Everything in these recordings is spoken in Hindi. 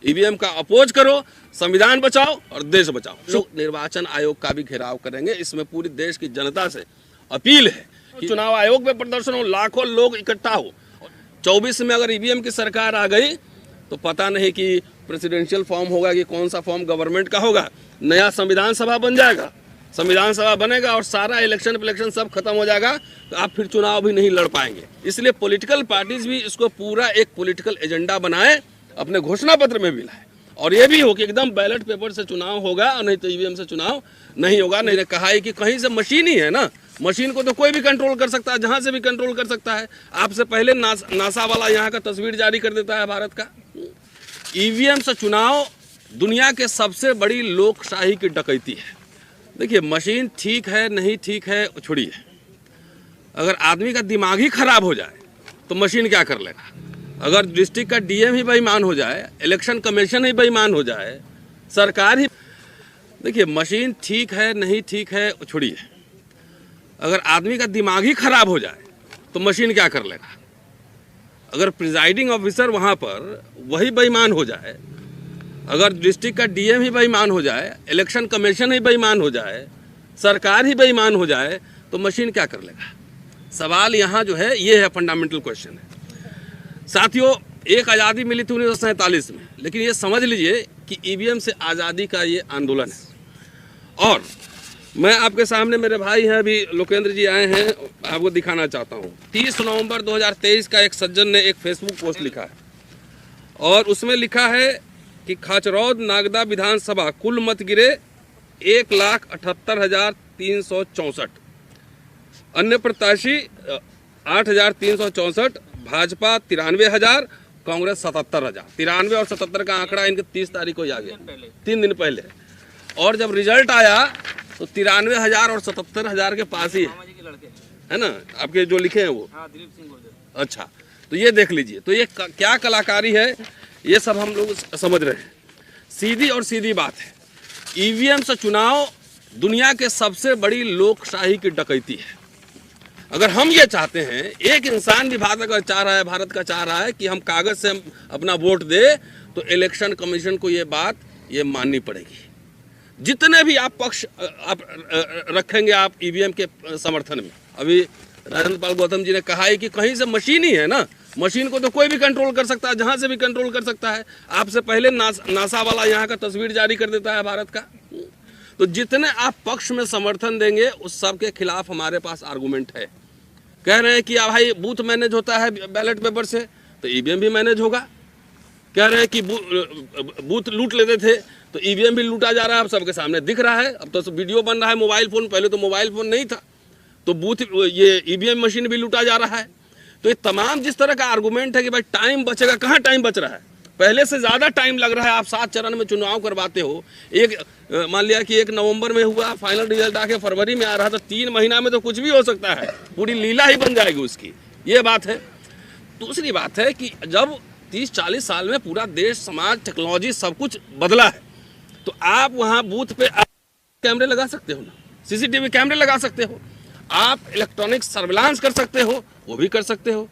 ईवीएम का अपोज करो, संविधान बचाओ और देश बचाओ। लोग निर्वाचन आयोग का भी घेराव करेंगे। इसमें पूरी देश की जनता से अपील है कि चुनाव आयोग में प्रदर्शन हो, लाखों लोग इकट्ठा हो। 24 में अगर ईवीएम की सरकार आ गई तो पता नहीं कि प्रेसिडेंशियल फॉर्म होगा कि कौन सा फॉर्म गवर्नमेंट का होगा। नया संविधान सभा बन जाएगा, संविधान सभा बनेगा और सारा इलेक्शन सब खत्म हो जाएगा, तो आप फिर चुनाव भी नहीं लड़ पाएंगे। इसलिए पॉलिटिकल पार्टीज भी इसको पूरा एक पॉलिटिकल एजेंडा बनाए, अपने घोषणा पत्र में भी लाए, और ये भी हो कि एकदम बैलेट पेपर से चुनाव होगा और नहीं तो ईवीएम से चुनाव नहीं होगा। नहीं ने कहा है कि कहीं से मशीन ही है ना, मशीन को तो कोई भी कंट्रोल कर सकता है, जहां से भी कंट्रोल कर सकता है। आपसे पहले नासा वाला यहाँ का तस्वीर जारी कर देता है भारत का। ईवीएम से चुनाव दुनिया के सबसे बड़ी लोकशाही की डकैती है। देखिए, मशीन ठीक है नहीं ठीक है छोड़िए, अगर आदमी का दिमाग ही खराब हो जाए तो मशीन क्या कर लेगा। अगर डिस्ट्रिक्ट का डीएम ही बेईमान हो जाए, इलेक्शन कमीशन ही बेईमान हो जाए, सरकार ही, देखिए मशीन ठीक है नहीं ठीक है छोड़िए, अगर आदमी का दिमाग ही खराब हो जाए तो मशीन क्या कर लेगा। अगर प्रिजाइडिंग ऑफिसर वहाँ पर वही बेईमान हो जाए, अगर डिस्ट्रिक्ट का डीएम ही बेईमान हो जाए, इलेक्शन कमीशन ही बेईमान हो जाए, सरकार ही बेईमान हो जाए, तो मशीन क्या कर लेगा। सवाल यहाँ जो है ये है, फंडामेंटल क्वेश्चन है। साथियों, एक आज़ादी मिली थी 1947 में, लेकिन ये समझ लीजिए कि ईवीएम से आज़ादी का ये आंदोलन है। और मैं आपके सामने, मेरे भाई हैं अभी लोकेंद्र जी आए हैं, आपको दिखाना चाहता हूँ। 30 नवंबर 2023 का एक सज्जन ने एक फेसबुक पोस्ट लिखा है और उसमें लिखा है कि खाचरौद नागदा विधानसभा कुल मत गिरे 1,78,364, अन्य प्रत्याशी 8,364, भाजपा 93,000, कांग्रेस 77,000। 93 और 77 का आंकड़ा इनके 30 तारीख को ही आ गया, 3 दिन पहले। और जब रिजल्ट आया तो 93,000 और 77,000 के पास ही है ना, आपके जो लिखे हैं वो। अच्छा, तो ये देख लीजिए, तो ये क्या कलाकारी है, ये सब हम लोग समझ रहे हैं। सीधी और सीधी बात है, ईवीएम से चुनाव दुनिया के सबसे बड़ी लोकशाही की डकैती है। अगर हम ये चाहते हैं, एक इंसान भी भारत का चाह रहा है, भारत का चाह रहा है कि हम कागज से हम अपना वोट दे, तो इलेक्शन कमीशन को ये बात ये माननी पड़ेगी। जितने भी आप पक्ष आप रखेंगे आप ईवीएम के समर्थन में, अभी राजेंद्र पाल गौतम जी ने कहा है कि कहीं से मशीन ही है ना, मशीन को तो कोई भी कंट्रोल कर सकता है, जहां से भी कंट्रोल कर सकता है। आपसे पहले नासा वाला यहाँ का तस्वीर जारी कर देता है भारत का। तो जितने आप पक्ष में समर्थन देंगे उस सब के खिलाफ हमारे पास आर्गूमेंट है। कह रहे हैं कि भाई बूथ मैनेज होता है बैलेट पेपर से, तो ईवीएम भी मैनेज होगा। कह रहे हैं कि बूथ लूट लेते थे, तो ईवीएम भी लूटा जा रहा है, अब सबके सामने दिख रहा है। अब तो वीडियो बन रहा है मोबाइल फोन, पहले तो मोबाइल फोन नहीं था, तो बूथ ये ईवीएम मशीन भी लूटा जा रहा है। तो ये तमाम जिस तरह का आर्गूमेंट है कि भाई टाइम बचेगा, कहाँ टाइम बच रहा है, पहले से ज़्यादा टाइम लग रहा है। आप 7 चरण में चुनाव करवाते हो, एक मान लिया कि 1 नवंबर में हुआ, फाइनल रिजल्ट आके फरवरी में आ रहा था, 3 महीना में तो कुछ भी हो सकता है, पूरी लीला ही बन जाएगी उसकी, ये बात है। दूसरी बात है कि जब 30-40 साल में पूरा देश, समाज, टेक्नोलॉजी सब कुछ बदला है, तो आप वहाँ बूथ पे कैमरे लगा सकते हो ना, सीसीटीवी कैमरे लगा सकते हो, आप इलेक्ट्रॉनिक सर्विलांस कर सकते हो, वो भी कर सकते हो।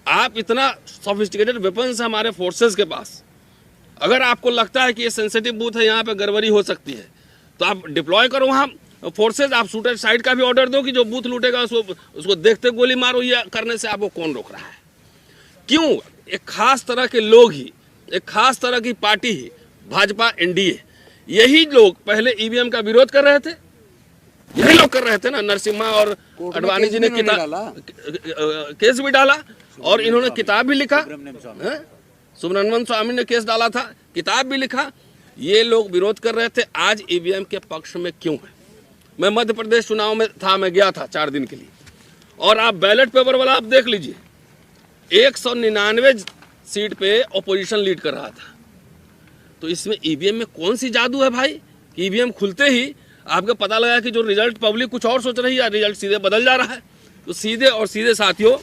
आप इतना सोफिस्टिकेटेड वेपन्स है हमारे फोर्सेस के पास। अगर आपको लगता है कि ये सेंसिटिव बूथ है, यहाँ पे गड़बड़ी हो सकती है, तो आप डिप्लॉय करो वहाँ फोर्सेज। आप शूटर साइड का भी ऑर्डर दो कि जो बूथ लूटेगा उसको देखते गोली मारो। ये करने से आपको कौन रोक रहा है? क्यों? एक खास तरह के लोग ही, एक खास तरह की पार्टी ही, भाजपा एनडीए, यही लोग पहले ईवीएम का विरोध कर रहे थे, यही लोग कर रहे थे ना। नरसिम्हा और अडवाणी जी ने केस भी डाला और इन्होंने किताब भी लिखा, सुब्रमण्यम स्वामी ने केस डाला था, किताब भी लिखा। ये लोग विरोध कर रहे थे, आज ईवीएम के पक्ष में क्यों है? मैं मध्य प्रदेश चुनाव में था, मैं गया था 4 दिन के लिए, और आप बैलेट पेपर वाला आप देख लीजिए, 199 सीट पे ऑपोजिशन लीड कर रहा था। तो इसमें ईवीएम में कौन सी जादू है भाई? ईवीएम खुलते ही आपको पता लगा कि जो रिजल्ट पब्लिक कुछ और सोच रही है, रिजल्ट सीधे बदल जा रहा है। तो सीधे और सीधे साथियों,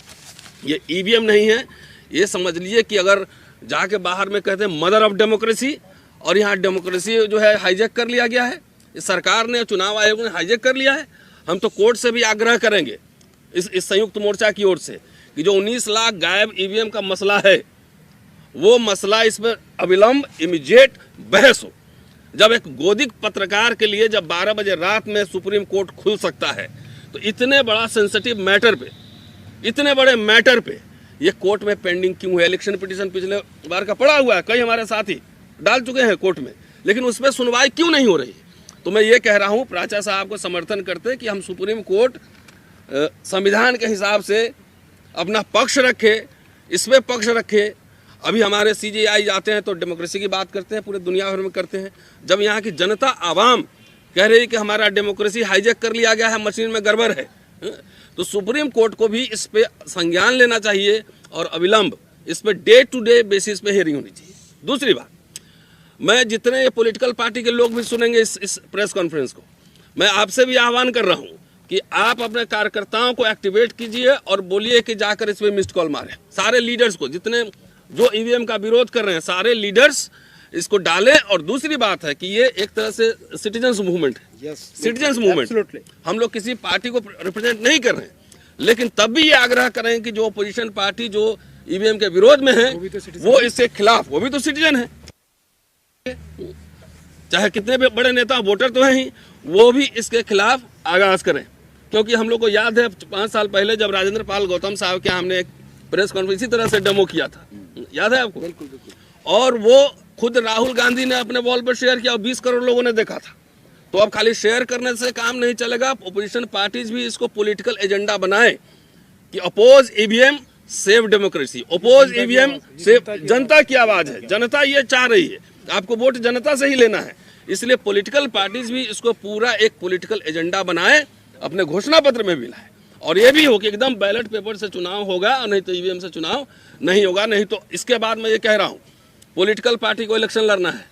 ये ईवीएम नहीं है, ये समझ लीजिए कि अगर जाके बाहर में कहते हैं मदर ऑफ डेमोक्रेसी, और यहाँ डेमोक्रेसी जो है हाईजैक कर लिया गया है, इस सरकार ने, चुनाव आयोग ने हाईजैक कर लिया है। हम तो कोर्ट से भी आग्रह करेंगे इस संयुक्त मोर्चा की ओर से कि जो 19 लाख गायब ईवीएम का मसला है, वो मसला इस पर अविलंब इमीडिएट बहस हो। जब एक गोदिक पत्रकार के लिए जब 12 बजे रात में सुप्रीम कोर्ट खुल सकता है, तो इतने बड़ा सेंसिटिव मैटर पे, इतने बड़े मैटर पे ये कोर्ट में पेंडिंग क्यों है? इलेक्शन पिटीशन पिछले बार का पड़ा हुआ है, कई हमारे साथी डाल चुके हैं कोर्ट में, लेकिन उस पर सुनवाई क्यों नहीं हो रही? तो मैं ये कह रहा हूँ, प्राचा साहब को समर्थन करते कि हम सुप्रीम कोर्ट संविधान के हिसाब से अपना पक्ष रखे, इसमें पक्ष रखे। अभी हमारे CJI जाते हैं तो डेमोक्रेसी की बात करते हैं, पूरे दुनिया भर में करते हैं। जब यहाँ की जनता आवाम कह रही है कि हमारा डेमोक्रेसी हाईजैक कर लिया गया है, मशीन में गड़बड़ है, तो सुप्रीम कोर्ट को भी इस पे संज्ञान लेना चाहिए और अविलंब इस पे डे टू डे बेसिस पे हियरिंग होनी चाहिए। दूसरी बात, मैं जितने ये पॉलिटिकल पार्टी के लोग भी सुनेंगे इस प्रेस कॉन्फ्रेंस को, मैं आपसे भी आह्वान कर रहा हूँ कि आप अपने कार्यकर्ताओं को एक्टिवेट कीजिए और बोलिए कि जाकर इस पे मिस्ड कॉल मारें। सारे लीडर्स को, जितने जो EVM का विरोध कर रहे हैं, सारे लीडर्स इसको डालें। और दूसरी बात है कि ये एक तरह से सिटीजन्स मूवमेंट है, सिटीजन्स मूवमेंट। हम लोग किसी पार्टी को रिप्रेजेंट नहीं कर रहे हैं, लेकिन तब भी ये आग्रह करें कि जो अपोजिशन पार्टी जो EVM के विरोध में है वो इसके खिलाफ, वो भी तो सिटीजन है, चाहे कितने भी बड़े नेता वोटर तो हैं ही, वो भी इसके खिलाफ आगाज करें। क्योंकि हम लोग को याद है 5 साल पहले जब राजेंद्र पाल गौतम साहब के हमने एक प्रेस कॉन्फ्रेंस इसी तरह से डेमो किया था, याद है आपको? बिल्कुल बिल्कुल। और वो खुद राहुल गांधी ने अपने वॉल पर शेयर किया और 20 करोड़ लोगों ने देखा था। तो अब खाली शेयर करने से काम नहीं चलेगा, अपोजिशन पार्टीज भी इसको पॉलिटिकल एजेंडा बनाए कि oppose EVM save democracy, oppose EVM save. जनता की आवाज है, जनता ये चाह रही है, आपको वोट जनता से ही लेना है। इसलिए पॉलिटिकल पार्टीज भी इसको पूरा एक पॉलिटिकल एजेंडा बनाए, अपने घोषणा पत्र में भी लाए, और ये भी हो कि एकदम बैलेट पेपर से चुनाव होगा और नहीं तो EVM से चुनाव नहीं होगा। नहीं तो इसके बाद मैं ये कह रहा हूँ, पॉलिटिकल पार्टी को इलेक्शन लड़ना है,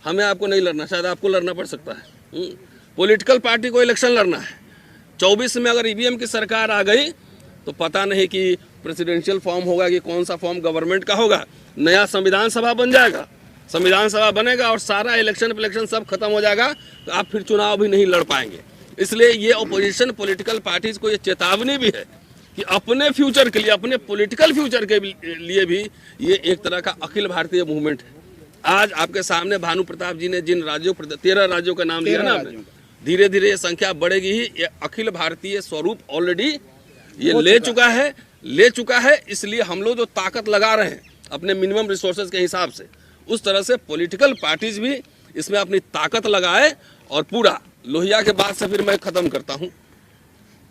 हमें आपको नहीं लड़ना, शायद आपको लड़ना पड़ सकता है। पॉलिटिकल पार्टी को इलेक्शन लड़ना है। 24 में अगर EVM की सरकार आ गई तो पता नहीं कि प्रेसिडेंशियल फॉर्म होगा कि कौन सा फॉर्म गवर्नमेंट का होगा, नया संविधान सभा बन जाएगा, संविधान सभा बनेगा और सारा इलेक्शन सब खत्म हो जाएगा, तो आप फिर चुनाव भी नहीं लड़ पाएंगे। इसलिए ये अपोजिशन पॉलिटिकल पार्टीज को ये चेतावनी भी है कि अपने फ्यूचर के लिए, अपने पॉलिटिकल फ्यूचर के लिए भी ये एक तरह का अखिल भारतीय मूवमेंट है। आज आपके सामने भानु प्रताप जी ने जिन राज्यों, 13 राज्यों का नाम लिया ना, धीरे धीरे ये संख्या बढ़ेगी ही। ये अखिल भारतीय स्वरूप ऑलरेडी ये ले चुका है। इसलिए हम लोग जो ताकत लगा रहे हैं अपने मिनिमम रिसोर्सेज के हिसाब से, उस तरह से पॉलिटिकल पार्टीज भी इसमें अपनी ताकत लगाए। और पूरा लोहिया के बाद से फिर मैं खत्म करता हूं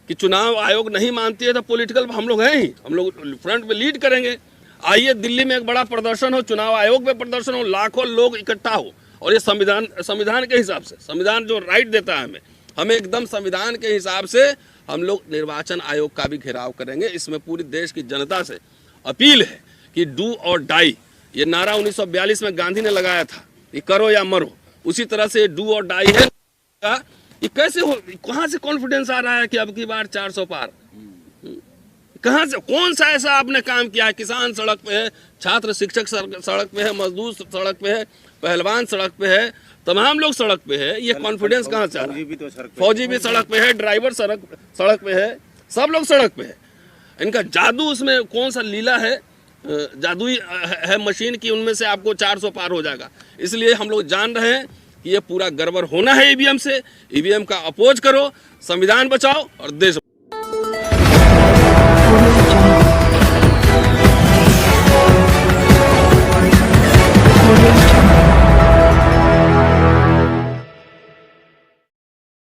कि चुनाव आयोग नहीं मानती है तो पॉलिटिकल हम लोग हैं ही, हम लोग फ्रंट पे लीड करेंगे। आइए दिल्ली में एक बड़ा प्रदर्शन हो, चुनाव आयोग में प्रदर्शन हो, लाखों लोग इकट्ठा हो, और ये संविधान के हिसाब से, संविधान जो राइट देता है हमें एकदम संविधान के हिसाब से हम लोग निर्वाचन आयोग का भी घेराव करेंगे। इसमें पूरी देश की जनता से अपील है कि डू और डाई, ये नारा 1942 में गांधी ने लगाया था, ये करो या मरो, उसी तरह से डू और डाई है। ये कैसे हो, कहां से कॉन्फिडेंस आ रहा है कि अब की बार 400 पार? कहां से, कौन सा ऐसा आपने काम किया है? किसान सड़क पे है, छात्र शिक्षक सड़क पे है, मजदूर सड़क पे है, पहलवान सड़क पे है, तमाम लोग सड़क पे है। ये कॉन्फिडेंस कहां से आ रहा है? फौजी भी सड़क पे है, ड्राइवर सड़क पे है, सब लोग सड़क पे है। इनका जादू, उसमें कौन सा लीला है, जादुई है मशीन की, उनमें से आपको 400 पार हो जाएगा। इसलिए हम लोग जान रहे हैं कि ये पूरा गड़बड़ होना है EVM से। EVM का अपोज करो, संविधान बचाओ और देश